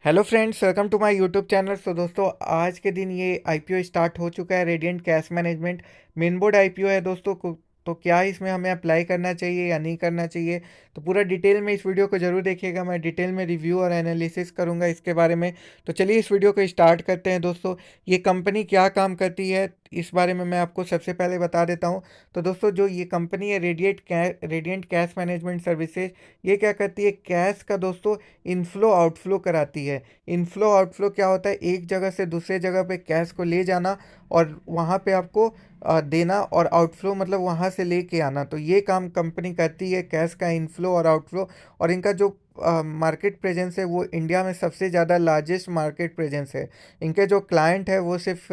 Hello friends, welcome to my YouTube channel. तो दोस्तों, आज के दिन ये आईपीओ स्टार्ट हो चुका है। Radiant cash management main board IPO है दोस्तों को। तो क्या इसमें हमें अप्लाई करना चाहिए या नहीं करना चाहिए, तो पूरा डिटेल में इस वीडियो को जरूर देखिएगा। मैं डिटेल में रिव्यू और एनालिसिस करूंगा इसके बारे में। तो चलिए इस वीडियो को स्टार्ट करते हैं दोस्तों। ये कंपनी क्या काम करती है इस बारे में मैं आपको सबसे पहले बता देता हूँ। तो दोस्तों, जो ये कंपनी है रेडिएंट कैश मैनेजमेंट सर्विसेज, ये क्या करती है? कैश का दोस्तों इनफ्लो आउटफ्लो कराती है। इनफ्लो आउटफ्लो क्या होता है? एक जगह से दूसरे जगह पे कैश को ले जाना और वहाँ पे आपको देना, और आउटफ्लो मतलब वहाँ से लेके आना। तो ये काम कंपनी करती है, कैश का इनफ्लो और आउटफ्लो। और इनका जो मार्केट प्रेजेंस है वो इंडिया में सबसे ज़्यादा लार्जेस्ट मार्केट प्रेजेंस है। इनके जो क्लाइंट है वो सिर्फ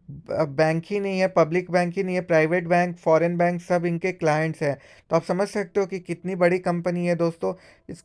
बैंक ही नहीं है, पब्लिक बैंक ही नहीं है, प्राइवेट बैंक, फॉरेन बैंक, सब इनके क्लाइंट्स हैं। तो आप समझ सकते हो कि कितनी बड़ी कंपनी है दोस्तों। इस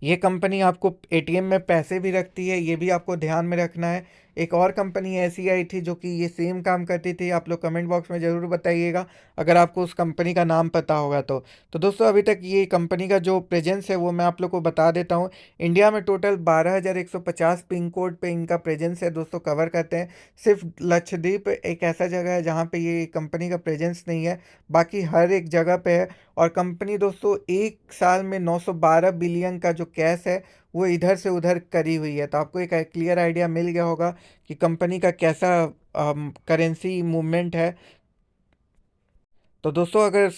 ये कंपनी आपको एटीएम में पैसे भी रखती है, ये भी आपको ध्यान में रखना है। एक और कंपनी ऐसी आई थी जो कि ये सेम काम करती थी। आप लोग कमेंट बॉक्स में ज़रूर बताइएगा अगर आपको उस कंपनी का नाम पता होगा तो दोस्तों, अभी तक ये कंपनी का जो प्रेजेंस है वो मैं आप लोग को बता देता हूँ। इंडिया में टोटल 12,150 पिन कोड पे इनका प्रेजेंस है दोस्तों, कवर करते हैं। सिर्फ लक्षद्वीप एक ऐसा जगह है जहाँ पे ये कंपनी का प्रेजेंस नहीं है, बाकी हर एक जगह पे है। और कंपनी दोस्तों एक साल में 912 बिलियन का जो कैश है वो इधर से उधर करी हुई है। तो आपको एक क्लियर आइडिया मिल गया होगा कि कंपनी का कैसा करेंसी मूवमेंट है। तो दोस्तों, अगर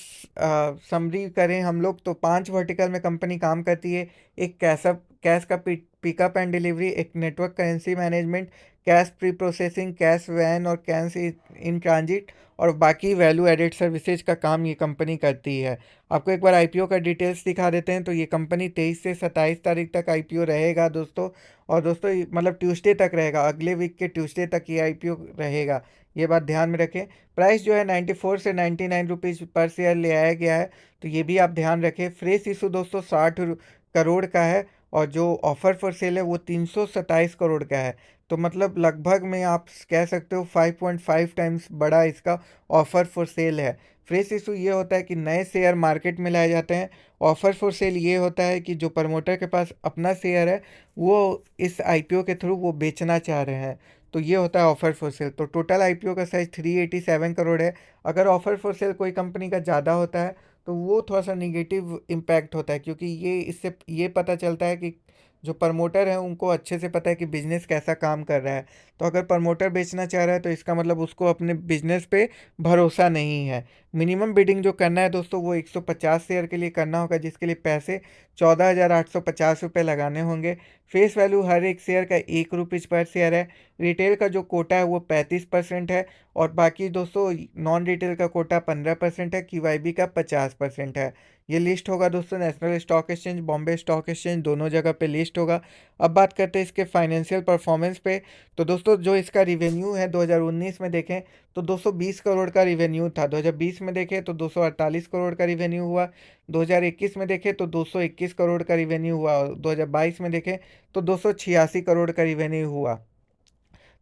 समरी करें हम लोग तो 5 वर्टिकल में कंपनी काम करती है। एक कैश का पिकअप एंड डिलीवरी, एक network currency management, cash pre processing, cash van और कैश इन ट्रांजिट, और बाकी वैल्यू एडेड सर्विसेज का काम ये कंपनी करती है। आपको एक बार आईपीओ का डिटेल्स दिखा देते हैं। तो ये कंपनी 23 से 27 तारीख तक आईपीओ रहेगा दोस्तों। और दोस्तों मतलब ट्यूसडे तक रहेगा, अगले वीक के ट्यूसडे तक ये आईपीओ रहेगा, ये बात ध्यान में रखें। प्राइस जो है 94 से 99 रुपीज़ पर शेयर ले आया गया है, तो ये भी आप ध्यान रखें। फ्रेश इशू दोस्तों 60 करोड़ का है, और जो ऑफर फॉर सेल है वो 327 करोड़ का है। तो मतलब लगभग में आप कह सकते हो 5.5 टाइम्स बड़ा इसका ऑफर फॉर सेल है। फ्रेश इशू ये होता है कि नए शेयर मार्केट में लाए जाते हैं। ऑफर फॉर सेल ये होता है कि जो प्रमोटर के पास अपना शेयर है वो इस आईपीओ के थ्रू वो बेचना चाह रहे हैं। तो ये होता है ऑफर फॉर सेल। तो टोटल आईपीओ का साइज 387 करोड़ है। अगर ऑफर फॉर सेल कोई कंपनी का ज़्यादा होता है तो वो थोड़ा सा निगेटिव इम्पैक्ट होता है, क्योंकि ये इससे ये पता चलता है कि जो प्रमोटर है उनको अच्छे से पता है कि बिजनेस कैसा काम कर रहा है। तो अगर प्रमोटर बेचना चाह रहा है तो इसका मतलब उसको अपने बिजनेस पे भरोसा नहीं है। मिनिमम बिडिंग जो करना है दोस्तों वो 150 शेयर के लिए करना होगा, जिसके लिए पैसे 14,850 रुपये लगाने होंगे। फेस वैल्यू हर एक शेयर का 1 रुपीज़ पर शेयर है। रिटेल का जो कोटा है वो 35% है, और बाकी दोस्तों नॉन रिटेल का कोटा 15% है, क्यूआईबी का 50% है। ये लिस्ट होगा दोस्तों national stock exchange, Bombay stock exchange, दोनों जगह पे लिस्ट होगा। अब बात करते हैं इसके फाइनेंशियल परफॉर्मेंस पे। तो दोस्तों, जो इसका रिवेन्यू है 2019 में देखें तो 220 करोड़ का रिवेन्यू था। 2020 में देखें तो 248 करोड़ का रिवेन्यू हुआ। 2021 में देखें तो 221 करोड़ का रिवेन्यू हुआ, और 2022 में देखें तो 286 करोड़ का रिवेन्यू हुआ।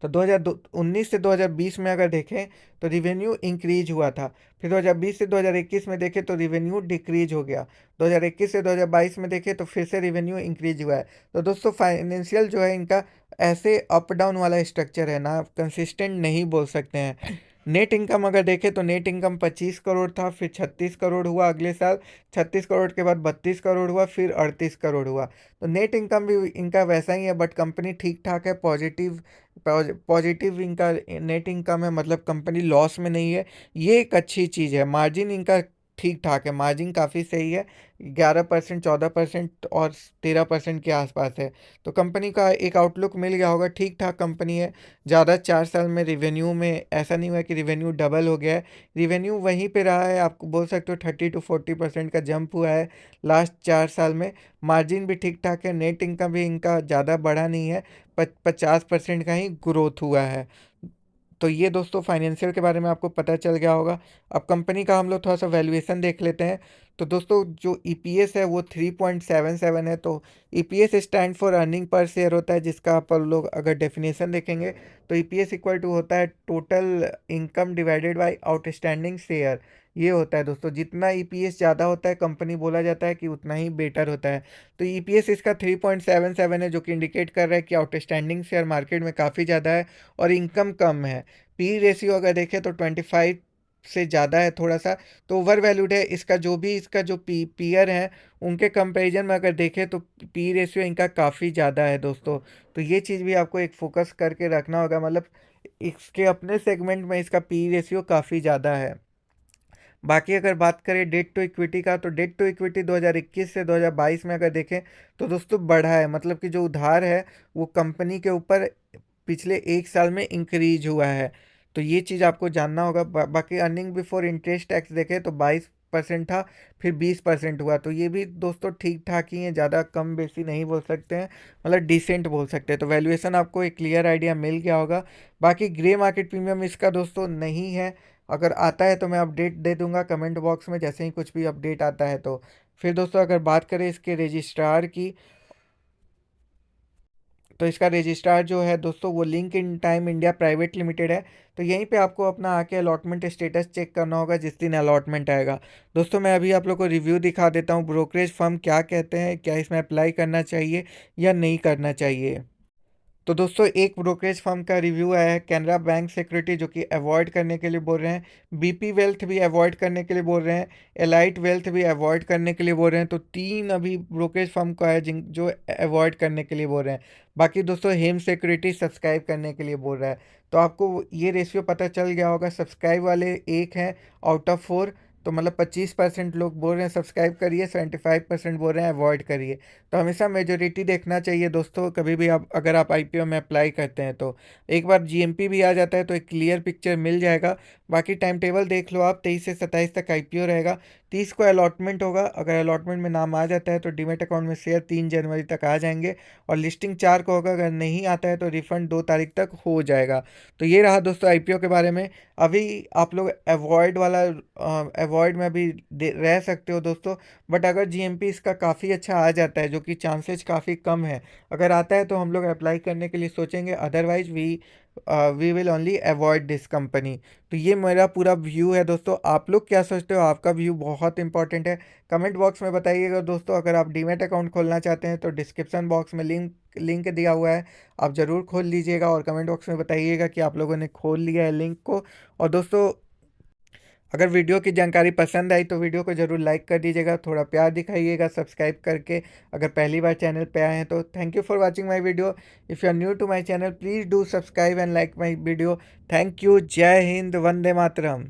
तो 2019 से 2020 में अगर देखें तो रिवेन्यू इंक्रीज हुआ था। फिर 2020 से 2021 में देखें तो रिवेन्यू डिक्रीज हो गया। 2021 से 2022 में देखें तो फिर से रिवेन्यू इंक्रीज हुआ है। तो दोस्तों, फाइनेंशियल जो है इनका ऐसे अप डाउन वाला स्ट्रक्चर है ना, कंसिस्टेंट नहीं बोल सकते हैं। नेट इनकम अगर देखें तो नेट इनकम 25 करोड़ था, फिर 36 करोड़ हुआ अगले साल, 36 करोड़ के बाद 32 करोड़ हुआ, फिर 38 करोड़ हुआ। तो नेट इनकम भी इनका वैसा ही है, बट कंपनी ठीक ठाक है, पॉजिटिव पॉजिटिव इनका नेट इनकम है, मतलब कंपनी लॉस में नहीं है। ये एक अच्छी चीज़ है। मार्जिन इनका ठीक ठाक है, मार्जिन काफ़ी सही है, 11%, 14% और 13% के आसपास है। तो कंपनी का एक आउटलुक मिल गया होगा, ठीक ठाक कंपनी है। ज़्यादा 4 साल में रिवेन्यू में ऐसा नहीं हुआ कि रिवेन्यू डबल हो गया है। रिवेन्यू वहीं पे रहा है, आपको बोल सकते हो 30 to 40% का जंप हुआ है लास्ट 4 साल में। मार्जिन भी ठीक ठाक है, नेट इनकम भी इनका ज़्यादा बढ़ा नहीं है, 50% का ही ग्रोथ हुआ है। तो ये दोस्तों फाइनेंशियल के बारे में आपको पता चल गया होगा। अब कंपनी का हम लोग थोड़ा सा वैल्यूएशन देख लेते हैं। तो दोस्तों, जो ईपीएस है वो 3.77 है। तो EPS stand for earning per share होता है, जिसका आप लोग अगर डेफिनेशन देखेंगे तो ईपीएस इक्वल टू होता है total income divided by outstanding share. ये होता है दोस्तों, जितना ईपीएस ज़्यादा होता है कंपनी बोला जाता है कि उतना ही बेटर होता है। तो ईपीएस इसका 3.77 है, जो कि इंडिकेट कर रहा है कि आउटस्टैंडिंग शेयर मार्केट में काफ़ी ज़्यादा है और इनकम कम है। पी रेशियो अगर देखें तो 25 से ज़्यादा है थोड़ा सा, तो ओवर वैल्यूड है। इसका जो पीयर है उनके कंपैरिजन में अगर देखें तो पी रेशियो इनका काफ़ी ज़्यादा है दोस्तों। तो ये चीज़ भी आपको एक फोकस करके रखना होगा, मतलब इसके अपने सेगमेंट में इसका पी रेशियो काफ़ी ज़्यादा है। बाकी अगर बात करें डेट टू इक्विटी का, तो डेट टू इक्विटी 2021 से 2022 में अगर देखें तो दोस्तों बढ़ा है, मतलब कि जो उधार है वो कंपनी के ऊपर पिछले 1 साल में इंक्रीज हुआ है। तो ये चीज़ आपको जानना होगा। बाकी अर्निंग बिफोर इंटरेस्ट टैक्स देखें तो 22% था, फिर 20% हुआ। तो ये भी दोस्तों ठीक ठाक ही है, ज़्यादा कम बेसी नहीं बोल सकते हैं, मतलब डिसेंट बोल सकते हैं। तो वैल्यूएशन आपको एक क्लियर आइडिया मिल गया होगा। बाकी ग्रे मार्केट प्रीमियम इसका दोस्तों नहीं है, अगर आता है तो मैं अपडेट दे दूंगा कमेंट बॉक्स में, जैसे ही कुछ भी अपडेट आता है तो। फिर दोस्तों अगर बात करें इसके रजिस्ट्रार की, तो इसका रजिस्ट्रार जो है दोस्तों वो link in time India private limited है। तो यहीं पे आपको अपना आके अलॉटमेंट स्टेटस चेक करना होगा जिस दिन अलॉटमेंट आएगा। दोस्तों मैं अभी आप लोग को रिव्यू दिखा देता हूँ, ब्रोकरेज फर्म क्या कहते हैं, क्या इसमें अप्लाई करना चाहिए या नहीं करना चाहिए। तो दोस्तों एक ब्रोकरेज फर्म का रिव्यू आया है, कैनरा बैंक सिक्योरिटी, जो कि अवॉइड करने के लिए बोल रहे हैं। बीपी वेल्थ भी अवॉइड करने के लिए बोल रहे हैं। एलाइट वेल्थ भी अवॉइड करने के लिए बोल रहे हैं। तो 3 अभी ब्रोकरेज फर्म का है जिन जो अवॉइड करने के लिए बोल रहे हैं। बाकी दोस्तों हेम सिक्योरिटी सब्सक्राइब करने के लिए बोल रहा है। तो आपको ये रेशियो पता चल गया होगा, सब्सक्राइब वाले एक हैं आउट ऑफ 4। तो मतलब 25% लोग बोल रहे हैं सब्सक्राइब करिए, 75% बोल रहे हैं अवॉइड करिए। तो हमेशा मेजोरिटी देखना चाहिए दोस्तों, कभी भी आप अगर आप आईपीओ में अप्लाई करते हैं तो। एक बार जीएमपी भी आ जाता है तो एक क्लियर पिक्चर मिल जाएगा। बाकी टाइम टेबल देख लो आप, 23 से 27 तक आईपीओ रहेगा। 30 को अलॉटमेंट होगा, अगर अलॉटमेंट में नाम आ जाता है तो डीमेट अकाउंट में शेयर 3 जनवरी तक आ जाएंगे। और लिस्टिंग 4 को होगा, अगर नहीं आता है तो रिफंड 2 तारीख तक हो जाएगा। तो ये रहा दोस्तों आईपीओ के बारे में। अभी आप लोग अवॉइड वाला अवॉइड में भी रह सकते हो दोस्तों। बट अगर जीएमपी इसका काफ़ी अच्छा आ जाता है, जो कि चांसेस काफ़ी कम है, अगर आता है तो हम लोग अप्लाई करने के लिए सोचेंगे, otherwise we will only avoid this company. तो ये मेरा पूरा व्यू है दोस्तों। आप लोग क्या सोचते हो, आपका व्यू बहुत इंपॉर्टेंट है, कमेंट बॉक्स में बताइएगा दोस्तों। अगर आप डीमैट अकाउंट खोलना चाहते हैं तो डिस्क्रिप्शन बॉक्स में लिंक लिंक दिया हुआ है, आप ज़रूर खोल लीजिएगा और कमेंट बॉक्स में बताइएगा कि आप लोगों ने खोल लिया है लिंक को। और दोस्तों अगर वीडियो की जानकारी पसंद आई तो वीडियो को ज़रूर लाइक कर दीजिएगा, थोड़ा प्यार दिखाइएगा सब्सक्राइब करके, अगर पहली बार चैनल पे आए हैं तो। Thank you for watching my video. If you are new to my channel please do subscribe and like my video. Thank you. Jai Hind, Vande Mataram.